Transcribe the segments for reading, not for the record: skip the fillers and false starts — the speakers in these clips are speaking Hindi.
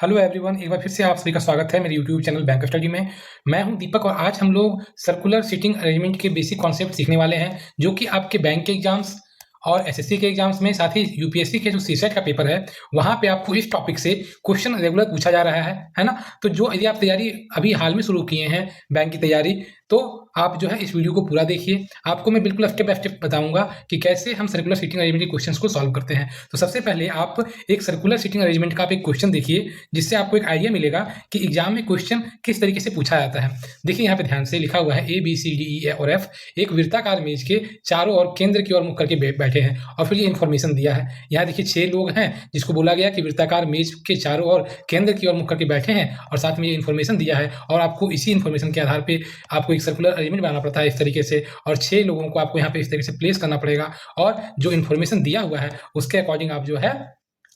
हेलो एवरीवन, एक बार फिर से आप सभी का स्वागत है मेरे यूट्यूब चैनल बैंक स्टडी में। मैं हूं दीपक और आज हम लोग सर्कुलर सीटिंग अरेंजमेंट के बेसिक कॉन्सेप्ट सीखने वाले हैं, जो कि आपके बैंक के एग्जाम्स और एसएससी के एग्जाम्स में, साथ ही यूपीएससी के जो सीसेट का पेपर है वहां पे आपको इस टॉपिक से क्वेश्चन रेगुलर पूछा जा रहा है ना। तो जो यदि आप तैयारी अभी हाल में शुरू किए हैं बैंक की तैयारी, तो आप जो है इस वीडियो को पूरा देखिए। आपको मैं बिल्कुल स्टेप बाय स्टेप बताऊंगा कि कैसे हम सर्कुलर सीटिंग अरेंजमेंट के क्वेश्चंस को सॉल्व करते हैं। तो सबसे पहले आप एक सर्कुलर सीटिंग अरेंजमेंट का आप एक क्वेश्चन देखिए, जिससे आपको एक आइडिया मिलेगा कि एग्जाम में क्वेश्चन किस तरीके से पूछा जाता है। देखिए यहाँ पे ध्यान से लिखा हुआ है ABCDE और F एक वृत्ताकार मेज के चारों ओर केंद्र की ओर मुख करके बैठे हैं, और फिर ये इन्फॉर्मेशन दिया है। यहाँ देखिए 6 लोग हैं जिसको बोला गया कि वृत्ताकार मेज के चारों ओर केंद्र की ओर मुख करके बैठे हैं, और साथ में ये इन्फॉर्मेशन दिया है। और आपको इसी इन्फॉर्मेशन के आधार पर आपको एक सर्कुलर अरेंजमेंट बनाना पड़ता है इस तरीके से, और 6 लोगों को आपको यहाँ पे इस तरीके से प्लेस करना पड़ेगा, और जो इन्फॉर्मेशन दिया हुआ है उसके अकॉर्डिंग आप जो है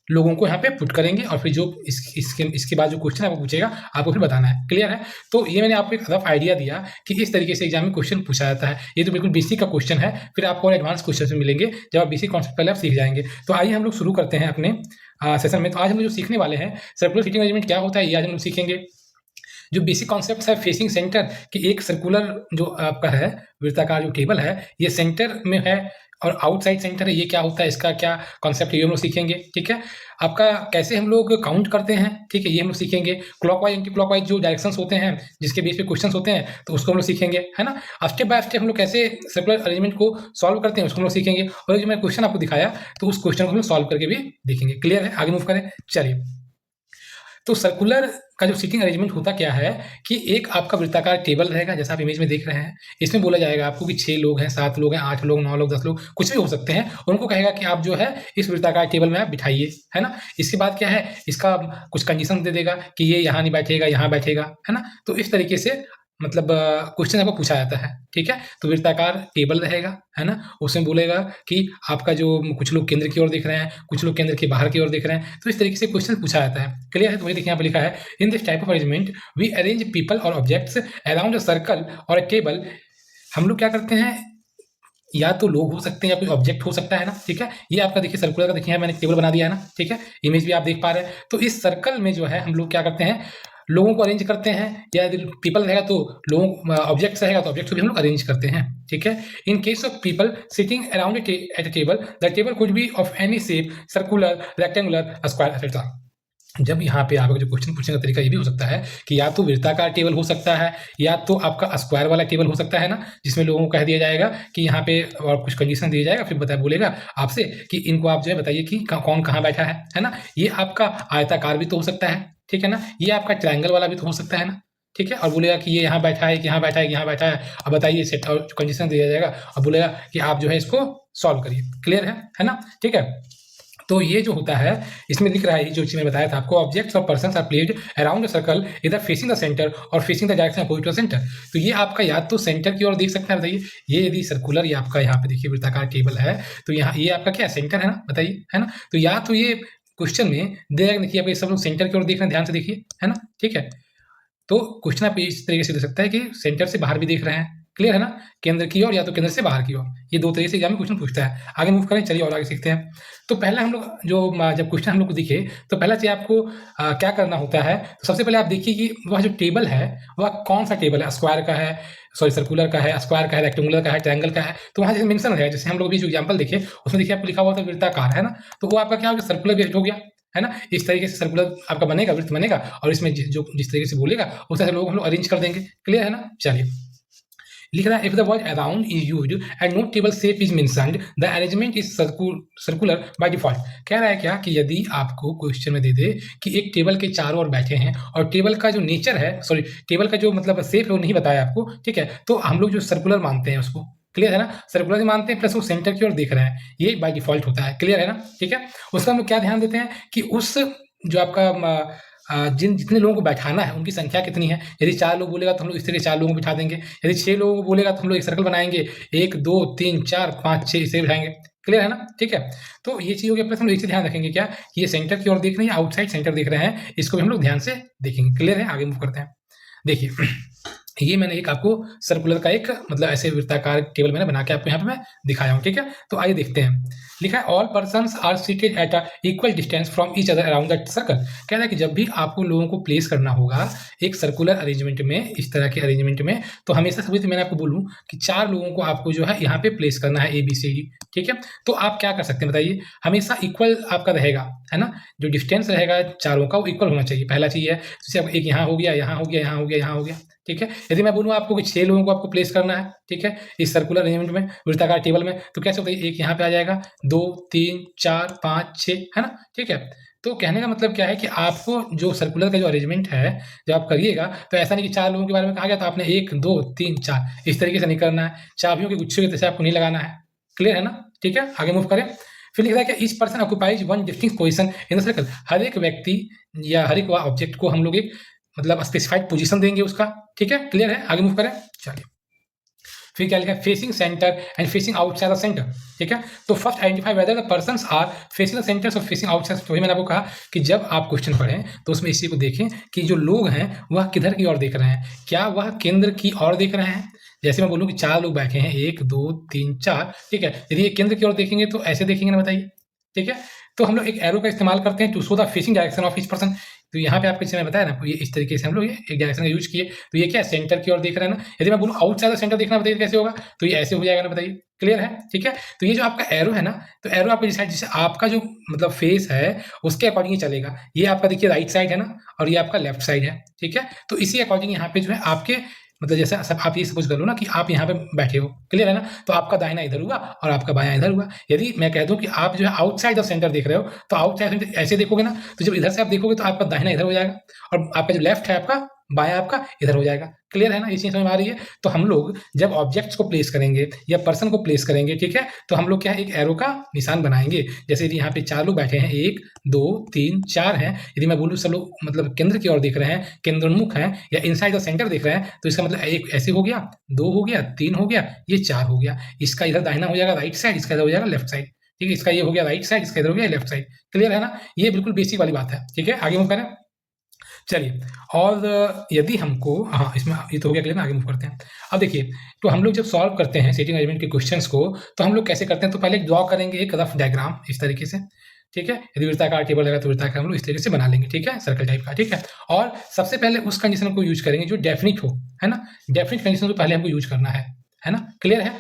लोगों को यहाँ पे पुट करेंगे, और फिर जो इसके बाद जो क्वेश्चन आपको पूछेगा आपको फिर बताना है। क्लियर है? तो ये मैंने आपको एक रफ आइडिया दिया कि इस तरीके से एग्जाम में क्वेश्चन पूछा जाता है। ये तो बिल्कुल बेसिक का क्वेश्चन है, फिर आपको और एडवांस क्वेश्चन मिलेंगे जब आप बेसिक कॉन्सेप्ट पहले आप सीख जाएंगे। तो आइए हम लोग शुरू करते हैं अपने सेशन में। तो आज हम लोग जो सीखने वाले हैं सर्कुलर सीटिंग अरेंजमेंट क्या होता है, ये आज हम लोग सीखेंगे। जो बेसिक कॉन्सेप्ट है फेसिंग सेंटर कि एक सर्कुलर जो आपका है वृत्ताकार जो टेबल है ये सेंटर में है, और आउटसाइड सेंटर है, ये क्या होता है, इसका क्या कॉन्सेप्ट है, ये हम लोग सीखेंगे। ठीक है, आपका कैसे हम लोग काउंट करते हैं, ठीक है, ये हम लोग सीखेंगे। क्लॉकवाइज एंटी क्लॉकवाइज जो डायरेक्शंस होते हैं जिसके बेस पे क्वेश्चंस होते हैं, तो उसको हम लोग सीखेंगे, है ना। स्टेप बाय स्टेप हम लोग कैसे सर्कुलर अरेंजमेंट को सॉल्व करते हैं उसको हम लोग सीखेंगे, और जो मैं क्वेश्चन आपको दिखाया तो उस क्वेश्चन को हम लोग सॉल्व करके भी देखेंगे। क्लियर है? आगे मूव करें, चलिए। तो सर्कुलर का जो सीटिंग अरेंजमेंट होता क्या है कि एक आपका वृत्ताकार टेबल रहेगा, जैसा आप इमेज में देख रहे हैं। इसमें बोला जाएगा आपको कि 6 लोग हैं, 7 लोग हैं, 8 लोग, 9 लोग, 10 लोग, कुछ भी हो सकते हैं। उनको कहेगा कि आप जो है इस वृत्ताकार टेबल में आप बिठाइए, है ना। इसके बाद क्या है, इसका कुछ कंडीशन दे देगा कि ये यहाँ नहीं बैठेगा, यहाँ बैठेगा, है ना। तो इस तरीके से मतलब क्वेश्चन आपको पूछा जाता है। ठीक है, तो वृत्ताकार टेबल रहेगा, है ना। उसमें बोलेगा कि आपका जो कुछ लोग केंद्र की ओर देख रहे हैं, कुछ लोग केंद्र के बाहर की ओर देख रहे हैं, तो इस तरीके से क्वेश्चन पूछा जाता है। क्लियर है? तो वही देखिए यहाँ पे लिखा है, in this type of arrangement we arrange people और ऑब्जेक्ट्स अराउंड अ सर्कल और अ टेबल। हम लोग क्या करते हैं, या तो लोग हो सकते हैं या कोई ऑब्जेक्ट हो सकता है ना। ठीक है, ये आपका देखिए सर्कुलर का देखिए मैंने टेबल बना दिया है ना। ठीक है, इमेज भी आप देख पा रहे हैं। तो इस सर्कल में जो है हम लोग क्या करते हैं, लोगों को अरेंज करते हैं, या यदि पीपल रहेगा तो लोगों, ऑब्जेक्ट्स रहेगा तो ऑब्जेक्ट्स को भी हम लोग अरेंज करते हैं। ठीक है, in case of people sitting around at a table, the table could be of any shape, circular, rectangular, square, etcetera. जब यहाँ पे आपका जो क्वेश्चन पूछने का तरीका ये भी हो सकता है कि या तो वृत्ताकार टेबल हो सकता है, या तो आपका स्क्वायर वाला टेबल हो सकता है ना, जिसमें लोगों को कह दिया जाएगा कि यहाँ पे और कुछ कंडीशन दिया जाएगा, फिर बोलेगा आपसे कि इनको आप जो है बताइए कि कौन कहाँ बैठा है ना। ये आपका आयताकार भी तो हो सकता है, ठीक है ना। ये आपका ट्रायंगल वाला भी तो हो सकता है ना। ठीक है, और बोलेगा कि ये यहाँ बैठा है, कि यहाँ बैठा है, कि यहाँ बैठा है, अब बताइए सेट, और कंडीशन दिया जाएगा और बोलेगा कि आप जो है इसको सॉल्व करिए। क्लियर है ना। ठीक है, तो ये जो होता है इसमें लिख रहा है, जो चीज मैं बताया था आपको, ऑब्जेक्ट्स और persons are placed around the circle इधर फेसिंग द सेंटर और facing the direction opposite to the centre. तो ये आपका या तो सेंटर की ओर देख सकते हैं, बताइए। ये यदि सर्कुलर, ये आपका यहाँ पे देखिए वृत्ताकार टेबल है, तो यहाँ ये आपका क्या सेंटर है ना, बताइए, है ना। तो या तो ये क्वेश्चन में देगा, देखिए आप सब लोग सेंटर की ओर देख रहे हैं, ध्यान से देखिए, है ना। ठीक है, तो क्वेश्चन आप इस तरीके से दे सकता है कि सेंटर से बाहर भी देख रहे हैं, क्लियर है ना, केंद्र की ओर या तो केंद्र से बाहर की ओर। ये दो तरीके से एग्जाम में क्वेश्चन पूछता है। आगे मूव करें, चलिए और आगे सीखते हैं। तो पहला हम लोग जो जब क्वेश्चन हम लोग को दिखे तो पहला चीज आपको क्या करना होता है, तो सबसे पहले आप देखिए कि वह जो टेबल है वह कौन सा टेबल है, स्क्वायर का है, सॉरी सर्कुलर का है, स्क्वायर का है, रेक्टेंगुलर का है, ट्रायंगल का है। तो वहाँ जैसे मेंशन है, जैसे हम लोग भी जो एग्जाम्पल देखे उसमें देखिए आपको लिखा हुआ था वृत्ताकार, है ना। तो वो आपका क्या हो गया, सर्कुलर बेस्ड हो गया, है ना। इस तरीके से सर्कुलर आपका बनेगा, वृत्त बनेगा, और इसमें जो जिस तरीके से बोलेगा उस तरह से लोग हम लोग अरेंज कर देंगे। क्लियर है ना। चलिए, लिख रहा है, if the word around is used and no table shape is mentioned the arrangement is circular by default. कह रहा है क्या कि यदि आपको क्वेश्चन में दे दे कि एक टेबल के चारों ओर बैठे हैं और टेबल का जो नेचर है, सॉरी टेबल का जो मतलब शेप है वो नहीं बताया आपको, ठीक है, तो हम लोग जो सर्कुलर मानते हैं उसको, क्लियर है ना, सर्कुलर मानते हैं, प्लस वो सेंटर की ओर देख रहे हैं, ये बाय डिफॉल्ट होता है। क्लियर है ना। ठीक है, उसका हम लोग क्या ध्यान देते हैं कि उस जो आपका जितने लोगों को बैठाना है उनकी संख्या कितनी है। यदि 4 लोग बोलेगा तो हम लोग इस तरह 4 लोगों को बिठा देंगे। यदि 6 लोगों को बोलेगा तो हम लोग एक सर्कल बनाएंगे, 1 2 3 4 5 6 इसे बिठाएंगे। क्लियर है ना। ठीक है, तो ये चीज हो गया। प्लस हम लोग एक चीज ध्यान रखेंगे क्या, ये सेंटर की ओर देख रहे हैं, आउटसाइड सेंटर देख रहे हैं, इसको भी हम लोग ध्यान से देखेंगे। क्लियर है, आगे मूव करते हैं। देखिए ये मैंने एक आपको सर्कुलर का एक मतलब ऐसे वृत्ताकार टेबल मैंने बना के आपको यहाँ पे मैं दिखाया हूँ, ठीक है। तो आइए देखते हैं। लिखा है all persons are seated at a equal distance from each other around that circle. कह रहा है कि जब भी आपको लोगों को प्लेस करना होगा एक सर्कुलर अरेंजमेंट में, इस तरह के अरेंजमेंट में, तो हमेशा सभी मैंने आपको बोलूँ कि 4 लोगों को आपको जो है यहाँ पे प्लेस करना है, ABCD, ठीक है। तो आप क्या कर सकते हैं बताइए, हमेशा इक्वल आपका रहेगा, है ना। जो डिस्टेंस रहेगा चारों का वो इक्वल होना चाहिए, पहला चीज़ है। जैसे एक यहाँ हो गया, यहाँ हो गया, यहाँ हो गया, यहाँ हो गया, ठीक है। यदि मैं बोलूँ आपको कि 6 लोगों को आपको प्लेस करना है, ठीक है, इस सर्कुलर अरेंजमेंट में, वृत्ताकार टेबल में, तो कैसे होता है, एक यहाँ पे आ जाएगा, 2 3 4 5 6, है ना, ठीक है। तो कहने का मतलब क्या है कि आपको जो सर्कुलर का जो अरेंजमेंट है जब आप करिएगा, तो ऐसा नहीं कि 4 लोगों के बारे में कहा गया तो आपने 1 2 3 4 इस तरीके से नहीं करना है, चाबियों के गुच्छे की तरह से आपको नहीं लगाना है। क्लियर है ना, ठीक है। आगे मूव करें। फिर लिख रहा है कि each person occupies one distinct position in the circle. हर एक व्यक्ति या हर एक ऑब्जेक्ट को हम लोग एक मतलब स्पेसिफाइड पोजीशन देंगे उसका, ठीक है। क्लियर है, आगे मूव करें। चलिए, फिर क्या लिखा है, facing center and facing outside the center, ठीक है। तो first identify whether the persons are facing the centers और फेसिंग आउटसाइड। तो वही मैंने आपको कहा कि जब आप क्वेश्चन पढ़ें तो उसमें इसी को देखें कि जो लोग हैं वह किधर की ओर देख रहे हैं, क्या वह केंद्र की ओर देख रहे हैं। जैसे मैं बोलूँ कि 4 लोग बैठे हैं, 1 2 3 4, ठीक है। यदि ये केंद्र की ओर देखेंगे तो ऐसे देखेंगे ना, बताइए, ठीक है। तो हम लोग एक एरो का इस्तेमाल करते हैं to show the facing direction of each person. तो यहाँ पे आपको जैसे मैंने बताया ना, ये इस तरीके से हम लोग ये एक डायरेक्शन का यूज किए, तो ये क्या है, सेंटर की ओर देख रहे हैं ना। यदि मैं बोलूँ आउटसाइड द सेंटर देखना, बताइए कैसे होगा, तो ये ऐसे हो जाएगा ना, बताइए। क्लियर है, ठीक है। तो ये जो आपका एरो है ना, तो एरो आपको जैसे आपका जो मतलब फेस है उसके अकॉर्डिंग ही चलेगा। ये आपका देखिए राइट साइड है ना, और ये आपका लेफ्ट साइड है, ठीक है। तो इसी अकॉर्डिंग यहाँ पे जो है आपके मतलब जैसे सब आप ये सपोज कर लो ना कि आप यहाँ पे बैठे हो, क्लियर है ना, तो आपका दाहिना इधर हुआ और आपका बायां इधर हुआ। यदि मैं कह दूं कि आप जो है आउटसाइड द सेंटर देख रहे हो, तो आउटसाइड सेंटर ऐसे देखोगे ना, तो जब इधर से आप देखोगे तो आपका दाहिना इधर हो जाएगा और आपका जो लेफ्ट है आपका बायां आपका इधर हो जाएगा। क्लियर है ना, ये चीज समझ में आ रही है। तो हम लोग जब ऑब्जेक्ट्स को प्लेस करेंगे या पर्सन को प्लेस करेंगे, ठीक है, तो हम लोग क्या है, एक एरो का निशान बनाएंगे। जैसे यदि यहाँ पे 4 लोग बैठे हैं, 1 2 3 4 हैं, यदि मैं बोलूँ सब लोग मतलब केंद्र की ओर देख रहे हैं, केंद्रोन्मुख हैं या इनसाइड द सेंटर देख रहे हैं, तो इसका मतलब एक ऐसे हो गया, 2 हो गया, 3 हो गया, ये 4 हो गया। इसका इधर दाहिना हो जाएगा राइट साइड, इसका इधर हो जाएगा लेफ्ट साइड, ठीक है। इसका ये हो गया राइट साइड, इसका इधर हो गया लेफ्ट साइड। क्लियर है ना, ये बिल्कुल बेसिक वाली बात है, ठीक है। आगे मूव करें। चलिए, और यदि हमको हाँ, इसमें ये तो हो गया क्लियर ना, आगे मूव करते हैं। अब देखिए, तो हम लोग जब सॉल्व करते हैं सेटिंग अरेंजमेंट के क्वेश्चंस को, तो हम लोग कैसे करते हैं, तो पहले ड्रॉ करेंगे एक रफ डायग्राम इस तरीके से, ठीक है। यदि वृत्ताकार टेबल लगा तो वृत्ताकार हम लोग इस तरीके से बना लेंगे, ठीक है, सर्कल टाइप का, ठीक है। और सबसे पहले उस कंडीशन को यूज करेंगे जो डेफिनिट हो, है ना। डेफिनिट कंडीशन को पहले हमको यूज करना है ना। क्लियर है।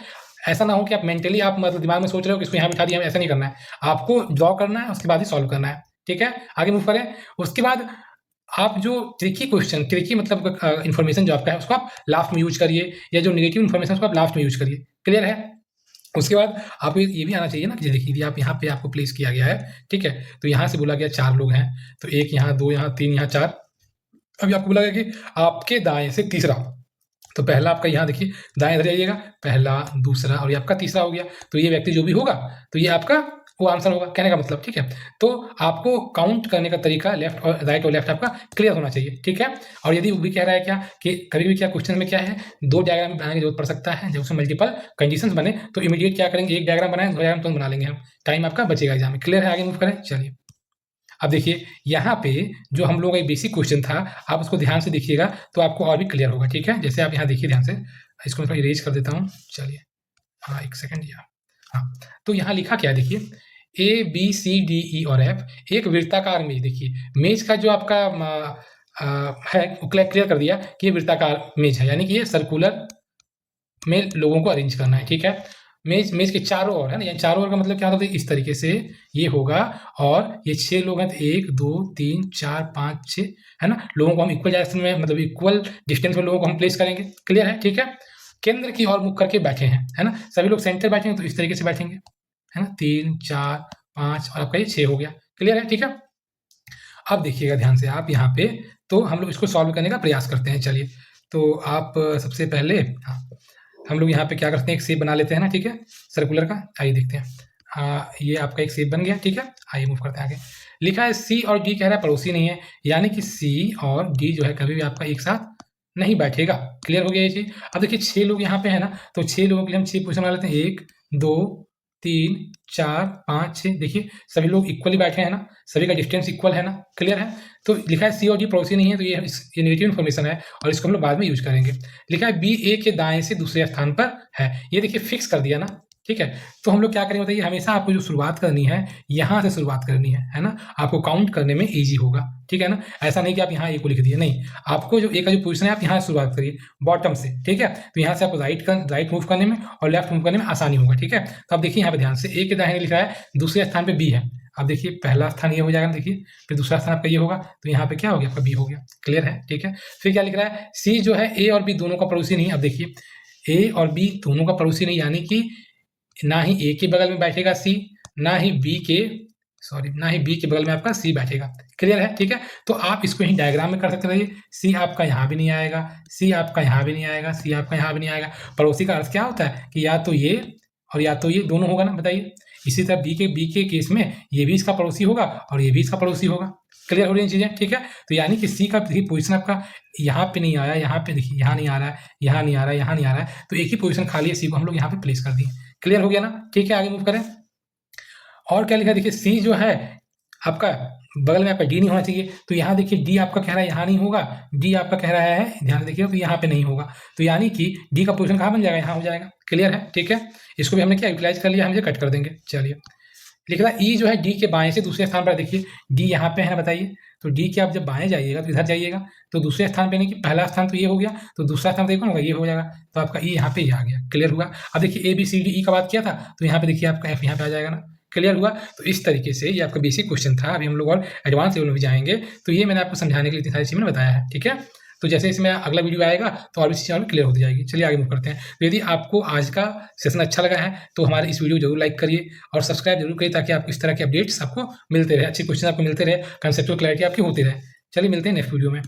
ऐसा ना हो कि आप मेंटली आप मतलब दिमाग में सोच रहे हो कि इसको यहाँ बिठा दिया, ऐसा नहीं करना है, आपको ड्रॉ करना है, उसके बाद ही सॉल्व करना है, ठीक है। आगे मूव करें। उसके बाद आप जो ट्रिकी क्वेश्चन, ट्रिकी मतलब इन्फॉर्मेशन जो आपका है उसको आप लास्ट में यूज करिए, या जो नेगेटिव इन्फॉर्मेशन उसको आप लास्ट में यूज करिए। क्लियर है। उसके बाद आपको ये भी आना चाहिए ना कि देखिए आप यहाँ पे आपको प्लेस किया गया है, ठीक है। तो यहाँ से बोला गया 4 लोग हैं, तो 1 यहाँ, 2 यहाँ, 3 यहाँ, 4। अभी आपको बोला गया कि आपके दाएं से तीसरा, तो पहला आपका यहाँ देखिए दाएं इधर जाइएगा, पहला दूसरा और ये आपका तीसरा हो गया। तो ये व्यक्ति जो भी होगा तो ये आपका वो आंसर होगा, कहने का मतलब, ठीक है। तो आपको काउंट करने का तरीका लेफ्ट और राइट और लेफ्ट आपका क्लियर होना चाहिए, ठीक है। और यदि वो भी कह रहा है क्या कि कभी भी क्या क्वेश्चन में क्या है, 2 डायग्राम बनाने की जरूरत पड़ सकता है, जब उसमें मल्टीपल कंडीशंस बने तो इमीडिएट क्या करेंगे, एक डायग्राम बनाएं, 2 डायग्राम तुरंत बना लेंगे हम, टाइम आपका बचेगा एग्जाम में। क्लियर है, आगे मूव करें। चलिए, अब देखिए यहाँ पे जो हम लोग का एक बेसिक क्वेश्चन था, आप उसको ध्यान से देखिएगा तो आपको और भी क्लियर होगा, ठीक है। जैसे आप यहाँ देखिए ध्यान से, इसको मैं थोड़ा इरेज कर देता हूँ। चलिए, हाँ, एक सेकंड यहाँ, हाँ। तो यहाँ लिखा क्या है, देखिए ABCDE और F एक वृत्ताकार मेज। देखिए मेज का जो आपका है वो क्लियर कर दिया कि ये वृत्ताकार मेज है, यानी कि ये सर्कुलर में लोगों को अरेंज करना है, ठीक है। मेज मेज के चारों ओर है ना, यानी चारों ओर का मतलब क्या होता है, इस तरीके से ये होगा। और ये 6 लोग हैं, तो 1 2 3 4 5 6, है ना। लोगों को हम इक्वल डायरेक्शन में मतलब इक्वल डिस्टेंस में लोगों को हम प्लेस करेंगे। क्लियर है, ठीक है। केंद्र की ओर मुख करके बैठे हैं, है ना, सभी लोग सेंटर बैठेंगे तो इस तरीके से बैठेंगे, है ना। 3 4 5 और आपका ये 6 हो गया। क्लियर है, ठीक है। अब देखिएगा ध्यान से आप यहाँ पे, तो हम लोग इसको सॉल्व करने का प्रयास करते हैं। चलिए, तो आप सबसे पहले हाँ, हम लोग यहाँ पे क्या करते हैं, एक शेप बना लेते हैं ना, ठीक है, सर्कुलर का। आइए देखते हैं। ये आपका एक शेप बन गया, ठीक है। आइए मूव करते हैं आगे। लिखा है C और D, कह रहा है पड़ोसी नहीं है, यानी कि C और D जो है कभी भी आपका एक साथ नहीं बैठेगा। क्लियर हो गया ये चीज। अब देखिए 6 लोग यहाँ पे है ना, तो 6 लोगों के लिए हम 6 पोजीशन बना लेते हैं, 1 2 3 4 5 6 देखिए सभी लोग इक्वली बैठे हैं ना, सभी का डिस्टेंस इक्वल है ना, क्लियर है। तो लिखा है सी और डी पड़ोसी नहीं है, तो ये नेगेटिव इन्फॉर्मेशन है और इसको हम लोग बाद में यूज करेंगे। लिखा है बी ए के दाएं से दूसरे स्थान पर है, ये देखिए फिक्स कर दिया ना, ठीक है। तो हम लोग क्या करेंगे बताइए, हमेशा आपको जो शुरुआत करनी है यहाँ से शुरुआत करनी है ना, आपको काउंट करने में ईजी होगा, ठीक है ना। ऐसा नहीं कि आप यहाँ ए को लिख दिए, नहीं, आपको जो ए का जो पोजीशन है आप यहाँ से शुरुआत करिए बॉटम से, ठीक है। तो यहाँ से आपको राइट मूव करने में और लेफ्ट मूव करने में आसानी होगा, ठीक है। तो आप देखिए यहाँ पे ध्यान से ए के दाहिने लिखा है, दूसरे स्थान पे बी है। अब देखिए पहला स्थान ये हो जाएगा, देखिए फिर दूसरा स्थान आपका ये होगा, तो यहाँ पे क्या हो गया आपका बी हो गया, क्लियर है, ठीक है। फिर क्या लिख रहा है, सी जो है ए और बी दोनों का पड़ोसी नहीं। अब देखिए ए और बी दोनों का पड़ोसी नहीं, यानी कि ना ही ए के बगल में बैठेगा सी, ना ही बी के बगल में आपका सी बैठेगा, क्लियर है, ठीक है। तो आप इसको ही डायग्राम में कर सकते रहिए, सी आपका यहाँ भी नहीं आएगा, सी आपका यहाँ भी नहीं आएगा, सी आपका यहाँ भी नहीं आएगा। पड़ोसी का अर्थ क्या होता है कि या तो ये और या तो ये दोनों होगा ना, बताइए। इसी तरह बी के केस में ये भी इसका पड़ोसी होगा और ये भी इसका पड़ोसी होगा, क्लियर हो रही है चीजें, ठीक है। तो यानी कि सी का पोजीशन आपका यहाँ पे नहीं आया, यहाँ पे देखिए यहाँ नहीं आ रहा है, यहाँ नहीं आ रहा है, यहाँ नहीं आ रहा है, तो एक ही पोजीशन खाली है, सी को हम लोग यहाँ पे प्लेस कर दिए, क्लियर हो गया ना, ठीक है। आगे मूव करें। और क्या लिखा है, देखिए सी जो है आपका बगल में आपका डी नहीं होना चाहिए, तो यहाँ देखिए डी आपका कह रहा है यहाँ नहीं होगा, डी आपका कह रहा है ध्यान देखिए तो यहाँ पे नहीं होगा, तो यानी कि डी का पोजीशन कहाँ बन जाएगा, यहाँ हो जाएगा, क्लियर है, ठीक है। इसको भी हमने क्या यूटिलाइज कर लिया, हम इसे कट कर देंगे। चलिए लिख रहा है ई जो है डी के बाएं से दूसरे स्थान पर, देखिए डी यहाँ पे है ना, बताइए। तो डी के आप जब बाएं जाइएगा तो इधर जाइएगा, तो दूसरे स्थान पे नहीं, कि पहला स्थान तो ये हो गया, तो दूसरा स्थान तो कौन होगा, ये हो जाएगा, तो आपका ई यहाँ पे ये आ गया, क्लियर हुआ। अब देखिए A B C D E का बात किया था, तो यहाँ पे देखिए आपका एफ यहाँ पे आ जाएगा ना, क्लियर हुआ। तो इस तरीके से ये आपका बेसिक क्वेश्चन था, अभी हम लोग और एडवांस लेवल में भी जाएंगे, तो ये मैंने आपको समझाने के लिए इतनी सारी चीज़ मैंने बताया है, ठीक है। तो जैसे इसमें अगला वीडियो आएगा तो और भी चीज़ें क्लियर होती जाएगी। चलिए आगे मूव करते हैं। तो यदि आपको आज का सेशन अच्छा लगा है तो हमारे इस वीडियो को जरूर लाइक करिए और सब्सक्राइब जरूर करिए, ताकि आपको इस तरह के अपडेट्स आपको मिलते रहे, अच्छे क्वेश्चन आपको मिलते रहे, कंसेप्चुअल क्लैरिटी आपकी होती रहे। चलिए मिलते हैं नेक्स्ट वीडियो में।